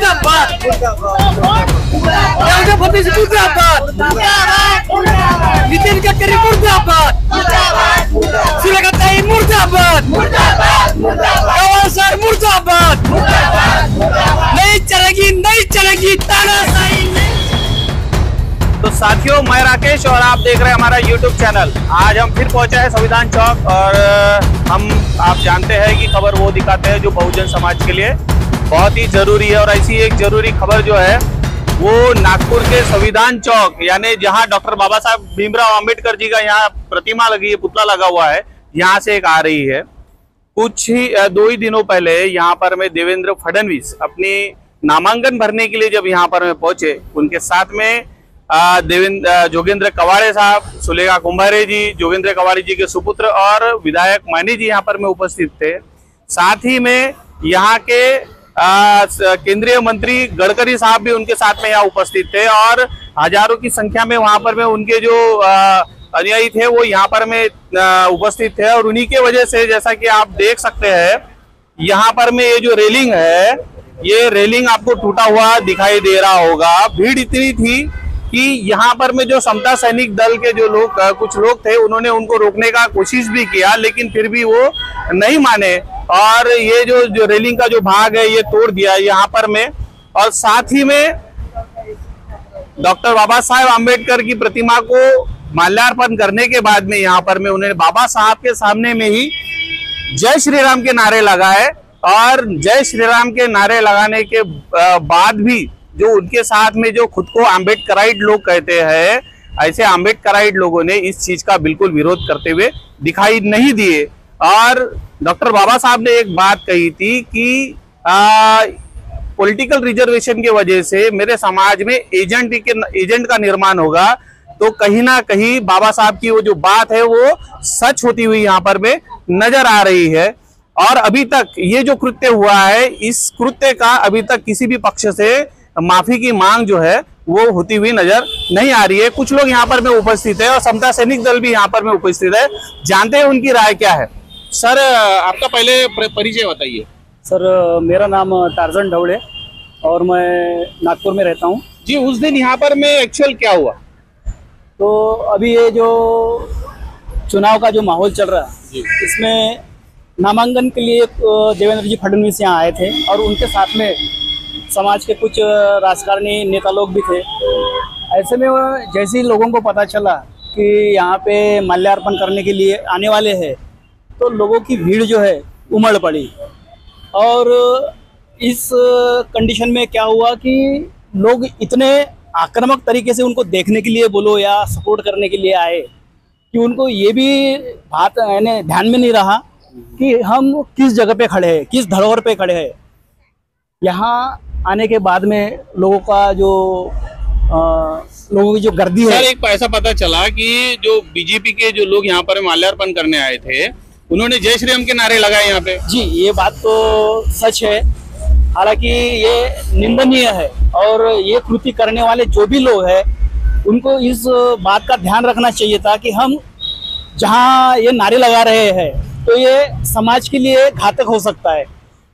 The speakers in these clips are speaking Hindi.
मुर्दाबाद, देवेंद्र फडणवीस मुर्दाबाद, नितिन गडकरी मुर्दाबाद, सुलेखाताई मुर्दाबाद, गवाह सर मुर्दाबाद, नहीं चलेगी तानाशाही। तो साथियों, मैं राकेश और आप देख रहे हैं हमारा YouTube चैनल। आज हम फिर पहुंचे हैं संविधान चौक और आप जानते हैं कि खबर वो दिखाते हैं जो बहुजन समाज के लिए बहुत ही जरूरी है। और ऐसी एक जरूरी खबर जो है वो नागपुर के संविधान चौक, यानी जहां डॉक्टर बाबा साहब भीमराव अंबेडकर जी का यहाँ प्रतिमा लगी है, पुतला लगा हुआ है, यहाँ से एक आ रही है। कुछ ही 2 ही दिनों पहले यहाँ पर में देवेंद्र फडणवीस अपनी नामांकन भरने के लिए जब यहाँ पर में पहुंचे, उनके साथ में जोगेंद्र कवाड़े साहब, सुलेखा कुंभारे जी, जोगेंद्र कवाड़े जी के सुपुत्र और विधायक मानी जी यहाँ पर में उपस्थित थे। साथ ही में यहाँ के केंद्रीय मंत्री गडकरी साहब भी उनके साथ में यहाँ उपस्थित थे और हजारों की संख्या में वहां पर में उनके जो अनुयायी थे वो यहाँ पर में उपस्थित थे। और उन्हीं के वजह से जैसा कि आप देख सकते हैं यहाँ पर में ये जो रेलिंग है, ये रेलिंग आपको टूटा हुआ दिखाई दे रहा होगा। भीड़ इतनी थी कि यहाँ पर में जो समता सैनिक दल के जो लोग कुछ लोग थे उन्होंने उनको रोकने का कोशिश भी किया, लेकिन फिर भी वो नहीं माने और ये जो रेलिंग का जो भाग है ये तोड़ दिया यहाँ पर में। और साथ ही में डॉक्टर बाबा साहेब आम्बेडकर की प्रतिमा को माल्यार्पण करने के बाद में यहाँ पर में उन्होंने बाबा साहब के सामने में ही जय श्री राम के नारे लगाए। और जय श्री राम के नारे लगाने के बाद भी जो उनके साथ में जो खुद को आम्बेडकराइट लोग कहते हैं, ऐसे आम्बेडकराइट लोगों ने इस चीज का बिल्कुल विरोध करते हुए दिखाई नहीं दिए। और डॉक्टर बाबा साहब ने एक बात कही थी कि पॉलिटिकल रिजर्वेशन की वजह से मेरे समाज में एजेंट का निर्माण होगा, तो कहीं ना कहीं बाबा साहब की वो जो बात है वो सच होती हुई यहाँ पर में नजर आ रही है। और अभी तक ये जो कृत्य हुआ है, इस कृत्य का अभी तक किसी भी पक्ष से माफी की मांग जो है वो होती हुई नजर नहीं आ रही है। कुछ लोग यहाँ पर में उपस्थित है और समता सैनिक दल भी यहाँ पर में उपस्थित है, जानते हैं उनकी राय क्या है। सर, आपका पहले परिचय बताइए। सर, मेरा नाम टार्जन ढवड़े और मैं नागपुर में रहता हूँ जी। उस दिन यहाँ पर में एक्चुअल क्या हुआ? तो अभी ये जो चुनाव का जो माहौल चल रहा है, इसमें नामांकन के लिए देवेंद्र जी फडणवीस यहाँ आए थे और उनके साथ में समाज के कुछ राजकारणी नेता लोग भी थे। ऐसे में जैसे ही लोगों को पता चला कि यहाँ पे माल्यार्पण करने के लिए आने वाले हैं, तो लोगों की भीड़ जो है उमड़ पड़ी। और इस कंडीशन में क्या हुआ कि लोग इतने आक्रामक तरीके से उनको देखने के लिए बोलो या सपोर्ट करने के लिए आए कि उनको ये भी बात यानी ध्यान में नहीं रहा कि हम किस जगह पे खड़े हैं, किस धरोहर पे खड़े हैं। यहाँ आने के बाद में लोगों का जो लोगों की जो गर्दी है। सर, एक ऐसा पता चला कि जो बीजेपी के जो लोग यहाँ पर माल्यार्पण करने आए थे, उन्होंने जय श्री राम के नारे लगाए यहाँ पे। जी, ये बात तो सच है। हालांकि ये निंदनीय है और ये कृति करने वाले जो भी लोग हैं उनको इस बात का ध्यान रखना चाहिए था कि हम जहाँ ये नारे लगा रहे हैं तो ये समाज के लिए घातक हो सकता है।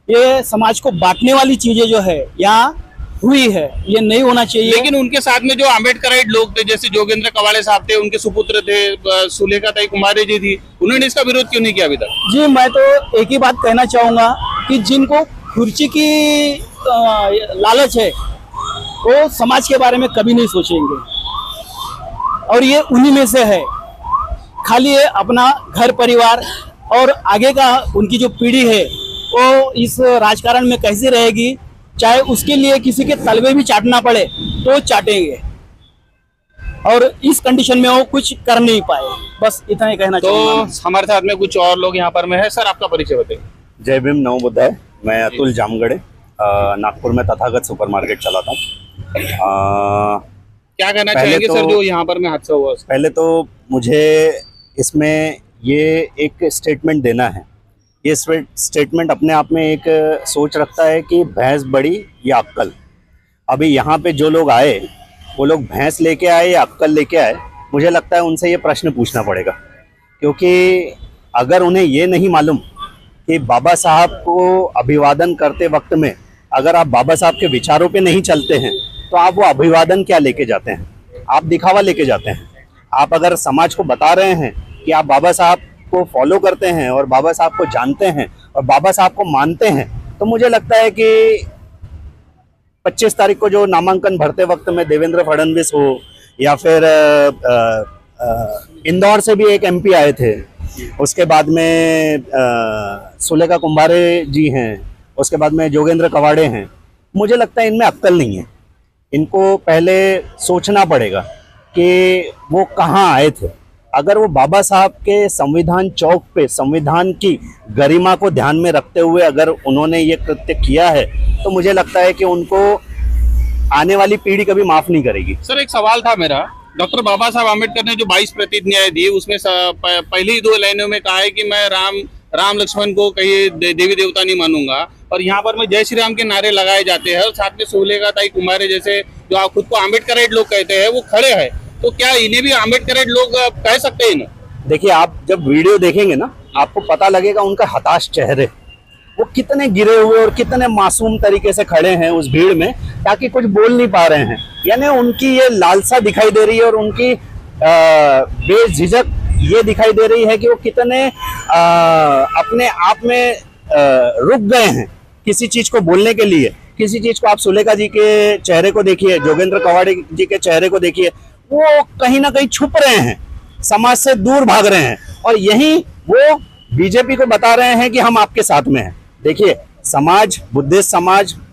ये समाज को बांटने वाली चीजें जो है यहाँ हुई है, ये नहीं होना चाहिए। लेकिन उनके साथ में जो आम्बेडकराइट लोग थे, जैसे जोगेंद्र कवाड़े साहब थे, उनके सुपुत्र थे, सुलेखाताई कुंभारे जी थी, उन्होंने इसका विरोध क्यों नहीं किया अभी तक? जी, मैं तो एक ही बात कहना चाहूंगा कि जिनको कुर्सी की लालच है वो समाज के बारे में कभी नहीं सोचेंगे और ये उन्हीं में से है। खाली ये अपना घर परिवार और आगे का उनकी जो पीढ़ी है वो इस राजकारण में कैसी रहेगी, चाहे उसके लिए किसी के तलवे भी चाटना पड़े तो चाटेंगे। और इस कंडीशन में वो कुछ कर नहीं पाए, बस इतना ही कहना चाहूंगा। तो हमारे साथ में कुछ और लोग यहाँ पर में है। सर, आपका परिचय बताइए। जय भीम, नमो बुद्धाय। मैं अतुल जामगढ़े, नागपुर में तथागत सुपरमार्केट चलाता हूँ। क्या कहना चाहेंगे सर जो यहाँ पर में हादसा हुआ? पहले तो मुझे इसमें ये एक स्टेटमेंट देना है। ये स्टेटमेंट अपने आप में एक सोच रखता है कि भैंस बड़ी या अक्कल। अभी यहाँ पे जो लोग आए वो लोग भैंस लेके आए या अक्कल लेके आए, मुझे लगता है उनसे ये प्रश्न पूछना पड़ेगा। क्योंकि अगर उन्हें ये नहीं मालूम कि बाबा साहब को अभिवादन करते वक्त में अगर आप बाबा साहब के विचारों पे नहीं चलते हैं तो आप वो अभिवादन क्या लेके जाते हैं, आप दिखावा लेके जाते हैं। आप अगर समाज को बता रहे हैं कि आप बाबा साहब को फॉलो करते हैं और बाबा साहब को जानते हैं और बाबा साहब को मानते हैं, तो मुझे लगता है कि 25 तारीख को जो नामांकन भरते वक्त में देवेंद्र फडणवीस हो या फिर इंदौर से भी एक एमपी आए थे, उसके बाद में सुलेखा कुंभारे जी हैं, उसके बाद में जोगेंद्र कवाड़े हैं, मुझे लगता है इनमें अक्ल नहीं है। इनको पहले सोचना पड़ेगा कि वो कहाँ आए थे। अगर वो बाबा साहब के संविधान चौक पे संविधान की गरिमा को ध्यान में रखते हुए अगर उन्होंने ये कृत्य किया है तो मुझे लगता है कि उनको आने वाली पीढ़ी कभी माफ नहीं करेगी। सर एक सवाल था मेरा, डॉक्टर बाबा साहब आम्बेडकर ने जो 22 प्रतिज्ञाएं दी उसमें पहली 2 लाइनों में कहा है कि मैं राम लक्ष्मण को कहीं देवी देवता नहीं मानूंगा, और यहाँ पर मैं जय श्री राम के नारे लगाए जाते हैं और साथ में सुलेखा ताई कुमारे जैसे जो आप खुद को आम्बेडकराइट लोग कहते हैं वो खड़े हैं, तो क्या इन्हें भी आम्बेडकराइट लोग कह सकते हैं इन्हें? देखिए, आप जब वीडियो देखेंगे ना आपको पता लगेगा उनका हताश चेहरे, वो कितने गिरे हुए और कितने मासूम तरीके से खड़े हैं उस भीड़ में ताकि कुछ बोल नहीं पा रहे हैं। यानी उनकी ये लालसा दिखाई दे रही है और उनकी बेझिझक ये दिखाई दे रही है कि वो कितने अपने आप में रुक गए हैं किसी चीज को बोलने के लिए। किसी चीज को आप सुलेखा जी के चेहरे को देखिए, जोगेंद्र कवाड़े जी के चेहरे को देखिए, वो कहीं ना कहीं छुप रहे हैं, समाज से दूर भाग रहे हैं और यही वो बीजेपी को बता रहे हैं कि हम आपके साथ में हैं। देखिए, समाज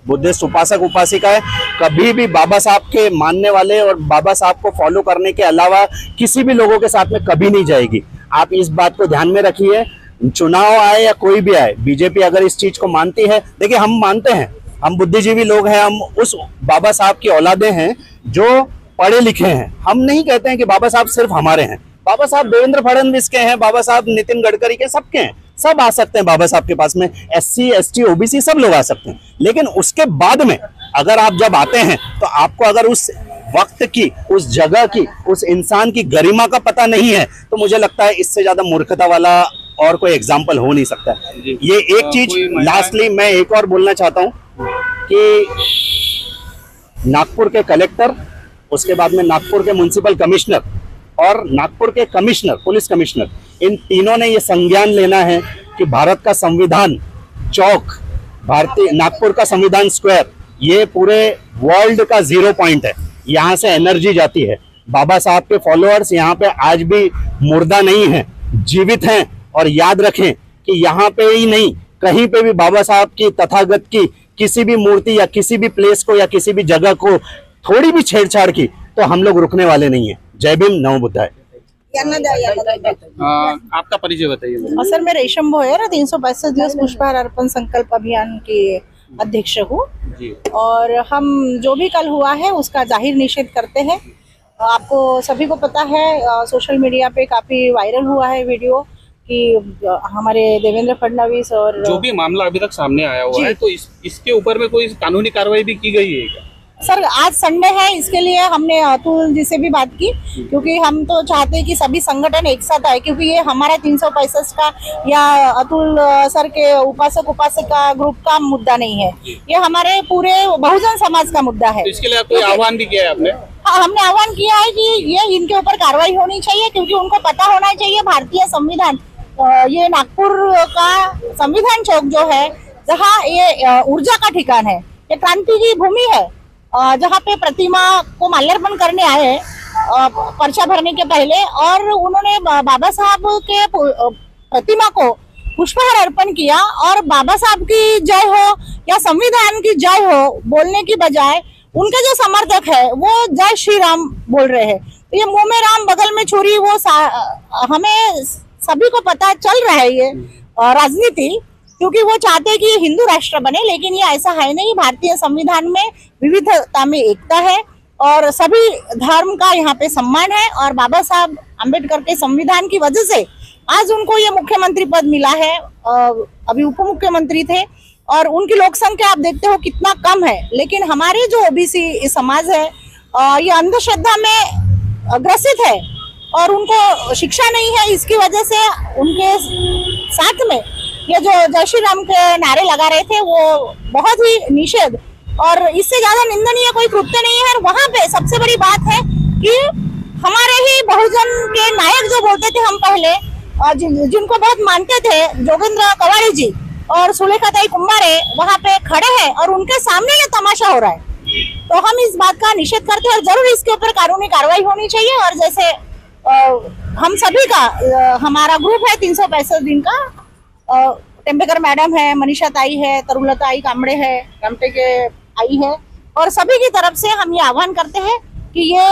बुद्धिस्ट उपासक उपासिकाएं कभी भी बाबा साहब के मानने वाले और बाबा साहब को फॉलो करने के अलावा किसी भी लोगों के साथ में कभी नहीं जाएगी। आप इस बात को ध्यान में रखिए। चुनाव आए या कोई भी आए, बीजेपी अगर इस चीज को मानती है, देखिए हम मानते हैं, हम बुद्धिजीवी लोग हैं, हम उस बाबा साहब की औलादे हैं जो पढ़े लिखे हैं। हम नहीं कहते हैं कि बाबा साहब सिर्फ हमारे हैं। बाबा साहब देवेंद्र फडणवीस के हैं, बाबा साहब नितिन गडकरी के, सबके हैं, सब आ सकते हैं बाबा साहब के पास में। SC ST OBC सब लोग आ सकते हैं। लेकिन उसके बाद में अगर आप जब आते हैं तो आपको अगर उस वक्त की, उस जगह की, उस इंसान की गरिमा का पता नहीं है तो मुझे लगता है इससे ज्यादा मूर्खता वाला और कोई एग्जाम्पल हो नहीं सकता। ये एक चीज लास्टली मैं एक और बोलना चाहता हूँ कि नागपुर के कलेक्टर, उसके बाद में नागपुर के म्युनिसिपल कमिश्नर और नागपुर के कमिश्नर, पुलिस कमिश्नर, इन तीनों ने ये संज्ञान लेना है कि भारत का संविधान चौक, नागपुर का संविधान स्क्वायर, ये पूरे वर्ल्ड का 0 पॉइंट है। यहाँ से एनर्जी जाती है। बाबा साहब के फॉलोअर्स यहाँ पे आज भी मुर्दा नहीं है, जीवित हैं। और याद रखें कि यहाँ पे ही नहीं, कहीं पे भी बाबा साहब की, तथागत की किसी भी मूर्ति या किसी भी प्लेस को या किसी भी जगह को थोड़ी भी छेड़छाड़ की तो हम लोग रुकने वाले नहीं है। जय भीम, नमो बुद्धाय। आपका परिचय बताइए। सर, मैं रेशम भोयर 365 दिवस पुष्पहार अर्पण संकल्प अभियान की अध्यक्ष हूँ और हम जो भी कल हुआ है उसका जाहिर निषेध करते हैं। आपको सभी को पता है, सोशल मीडिया पे काफी वायरल हुआ है वीडियो कि हमारे देवेंद्र फडणवीस और जो भी मामला अभी तक सामने आया हुआ है, तो इसके ऊपर में कोई कानूनी कार्रवाई भी की गई है क्या? सर, आज संडे है, इसके लिए हमने अतुल जी से भी बात की, क्योंकि हम तो चाहते हैं कि सभी संगठन एक साथ आए, क्योंकि ये हमारा 365 का या अतुल सर के उपासक उपासिका ग्रुप का मुद्दा नहीं है, ये हमारे पूरे बहुजन समाज का मुद्दा है। तो इसके लिए कोई आह्वान भी किया है आपने? हाँ, हमने आह्वान किया है कि ये इनके ऊपर कार्रवाई होनी चाहिए, क्योंकि उनको पता होना चाहिए भारतीय संविधान, ये नागपुर का संविधान चौक जो है, जहाँ ये ऊर्जा का ठिकान है, ये क्रांति की भूमि है, जहाँ पे प्रतिमा को माल्यार्पण करने आए पर्चा भरने के पहले, और उन्होंने बाबा साहब के प्रतिमा को पुष्पहार अर्पण किया और बाबा साहब की जय हो या संविधान की जय हो बोलने की बजाय उनके जो समर्थक है वो जय श्री राम बोल रहे हैं। तो ये मुंह में राम बगल में छुरी, वो हमें सभी को पता चल रहा है ये राजनीति, क्योंकि वो चाहते हैं कि हिंदू राष्ट्र बने, लेकिन ये ऐसा है नहीं। भारतीय संविधान में विविधता में एकता है और सभी धर्म का यहाँ पे सम्मान है, और बाबा साहब अम्बेडकर के संविधान की वजह से आज उनको ये मुख्यमंत्री पद मिला है। अभी उप मुख्यमंत्री थे और उनकी लोक संख्या आप देखते हो कितना कम है, लेकिन हमारे जो ओबीसी समाज है ये अंधश्रद्धा में ग्रसित है और उनको शिक्षा नहीं है। इसकी वजह से उनके साथ में ये जो जय श्री राम के नारे लगा रहे थे वो बहुत ही निषेध और इससे ज्यादा निंदनीय कोई कृत्य नहीं है। वहां पे सबसे बड़ी बात है कि हमारे ही बहुजन के नायक जो बोलते थे हम पहले, जिनको बहुत मानते थे, जोगेंद्र कवाड़ी जी और सुलेखाताई कुंभारे वहां पे खड़े हैं और उनके सामने ये तमाशा हो रहा है। तो हम इस बात का निषेध करते हैं और जरूर इसके ऊपर कानूनी कार्रवाई होनी चाहिए। और जैसे हम सभी का हमारा ग्रुप है 365 दिन का, टेम्बेकर मैडम है, मनीषा ताई है, तरुलता आई कामड़े है, कामटे के आई है, और सभी की तरफ से हम ये आह्वान करते हैं कि ये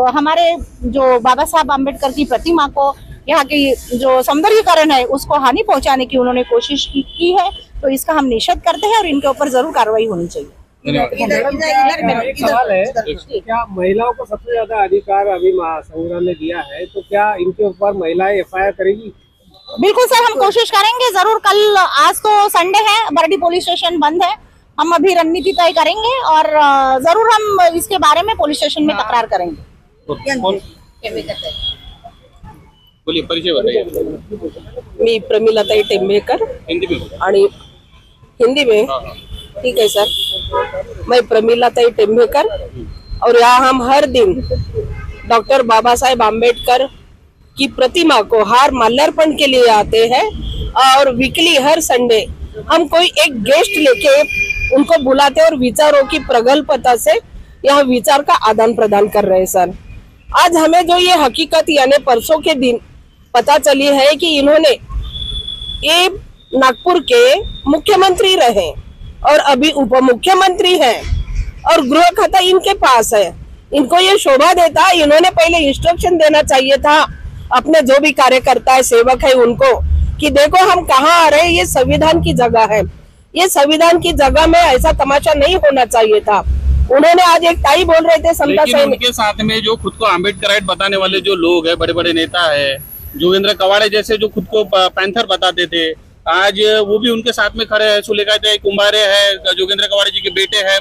हमारे जो बाबा साहब आम्बेडकर की प्रतिमा को, यहाँ की जो सौंदर्यीकरण है उसको हानि पहुंचाने की उन्होंने कोशिश की है। तो इसका हम निषेध करते हैं और इनके ऊपर जरूर कार्रवाई होनी चाहिए। एक सवाल है, क्या महिलाओं को सबसे ज्यादा अधिकार अभी संविधान ने दिया है, तो क्या इनके ऊपर महिलाएं FIR करेगी? बिल्कुल सर, हम कोशिश करेंगे जरूर। कल, आज तो संडे है, बरडी पुलिस स्टेशन बंद है, हम अभी रणनीति तय करेंगे और जरूर हम इसके बारे में पुलिस स्टेशन में तकरार करेंगे। बोलिए, परिचय बताइए। मी प्रमिलाताई टेम्बेकर, आणि हिंदी में ठीक है सर। मैं प्रमिलाताई टेम्बेकर और यहाँ हम हर दिन डॉक्टर बाबा साहेब आम्बेडकर की प्रतिमा को हार माल्यार्पण के लिए आते हैं और वीकली हर संडे हम कोई एक गेस्ट लेके उनको बुलाते और विचारों की प्रगल्भता से यहाँ विचार का आदान प्रदान कर रहे हैं सर। आज हमें जो ये हकीकत यानी परसों के दिन पता चली है कि इन्होंने ये नागपुर के मुख्यमंत्री रहे और अभी उप मुख्यमंत्री हैं और गृह खाता इनके पास है। इनको ये शोभा देता, इन्होंने पहले इंस्ट्रक्शन देना चाहिए था अपने जो भी कार्यकर्ता है, सेवक है उनको, कि देखो हम कहाँ आ रहे हैं, ये संविधान की जगह है, ये संविधान की जगह में ऐसा तमाशा नहीं होना चाहिए था। उन्होंने आज एक ताई बोल रहे थे समता सैनिक, उनके साथ में जो खुद को आम्बेडकराइट बताने वाले जो लोग हैं, बड़े बड़े नेता है, जोगेंद्र कवाड़े जैसे जो खुद को पैंथर बताते थे, आज वो भी उनके साथ में खड़े हैं। सुलेखाताई कुंभारे है, जोगेंद्र कवाड़े जी के बेटे हैं,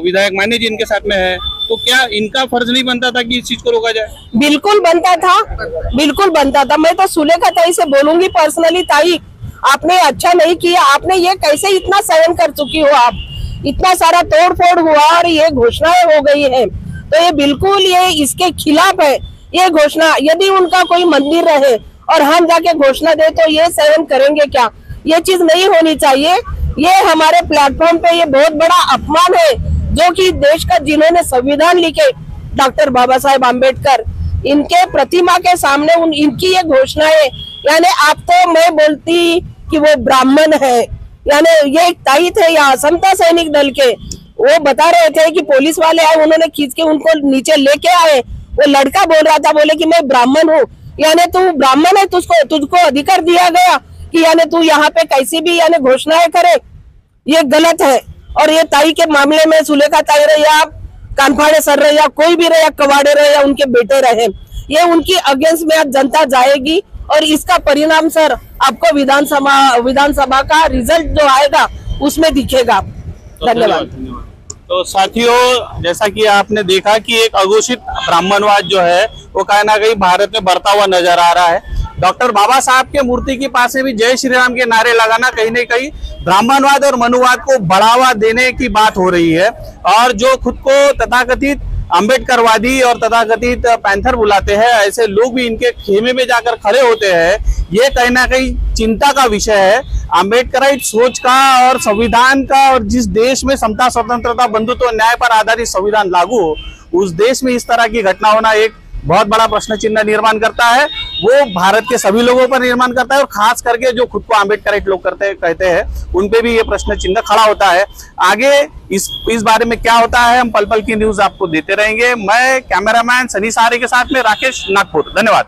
विधायक मान्य जी इनके साथ में है। तो क्या इनका फर्ज नहीं बनता था कि इस चीज को रोका जाए? बिल्कुल बनता था, बिल्कुल बनता था। मैं तो सुलेखाताई से बोलूंगी पर्सनली, ताई आपने अच्छा नहीं किया, आपने ये कैसे इतना सहन कर चुकी हो, आप इतना सारा तोड़ फोड़ हुआ और ये घोषणाएं हो गई है, तो ये बिल्कुल ये इसके खिलाफ है ये घोषणा। यदि उनका कोई मंदिर रहे और हम जाके घोषणा दे तो ये सहन करेंगे क्या? ये चीज नहीं होनी चाहिए। ये हमारे प्लेटफॉर्म पे ये बहुत बड़ा अपमान है जो कि देश का जिन्होंने संविधान लिखे डॉक्टर बाबा साहेब आम्बेडकर, इनके प्रतिमा के सामने इनकी ये घोषणा है। यानी आप तो मैं बोलती कि वो ब्राह्मण है, यानी ये एक ताई थे यहाँ समता सैनिक दल के, वो बता रहे थे कि पुलिस वाले आए, उन्होंने खींच के उनको नीचे लेके आए। वो लड़का बोल रहा था, बोले कि मैं ब्राह्मण हूँ। यानी तू ब्राह्मण है, तुझको अधिकार दिया गया कि यानी तू यहाँ पे कैसी भी यानी घोषणाएं करे, ये गलत है। और ये ताई के मामले में सुलेखाताई रहे या कानफाड़े सर रहे या कोई भी रहे या कवाड़े रहे या उनके बेटे रहे, ये उनकी अगेंस्ट में आज जनता जाएगी और इसका परिणाम सर आपको विधानसभा का रिजल्ट जो आएगा उसमें दिखेगा। धन्यवाद। तो साथियों, जैसा कि आपने देखा कि एक अघोषित ब्राह्मणवाद जो है वो कहीं ना कहीं भारत में बढ़ता हुआ नजर आ रहा है। डॉक्टर बाबा साहब के मूर्ति के पास में भी जय श्री राम के नारे लगाना कहीं न कहीं ब्राह्मणवाद और मनुवाद को बढ़ावा देने की बात हो रही है। और जो खुद को तथाकथित अम्बेडकरवादी और तथाकथित पैंथर बुलाते हैं, ऐसे लोग भी इनके खेमे में जाकर खड़े होते हैं, ये कहीं ना कहीं चिंता का विषय है। अम्बेडकराइट सोच का और संविधान का, और जिस देश में समता, स्वतंत्रता, बंधुत्व और न्याय पर आधारित संविधान लागू हो, उस देश में इस तरह की घटना होना एक बहुत बड़ा प्रश्न चिन्ह निर्माण करता है। वो भारत के सभी लोगों पर निर्माण करता है और खास करके जो खुद को अम्बेडकराइट लोग कहते हैं उन पे भी ये प्रश्न चिन्ह खड़ा होता है। आगे इस बारे में क्या होता है, हम पल पल की न्यूज आपको देते रहेंगे। मैं कैमरामैन सनी सहारे के साथ में राकेश, नागपुर। धन्यवाद।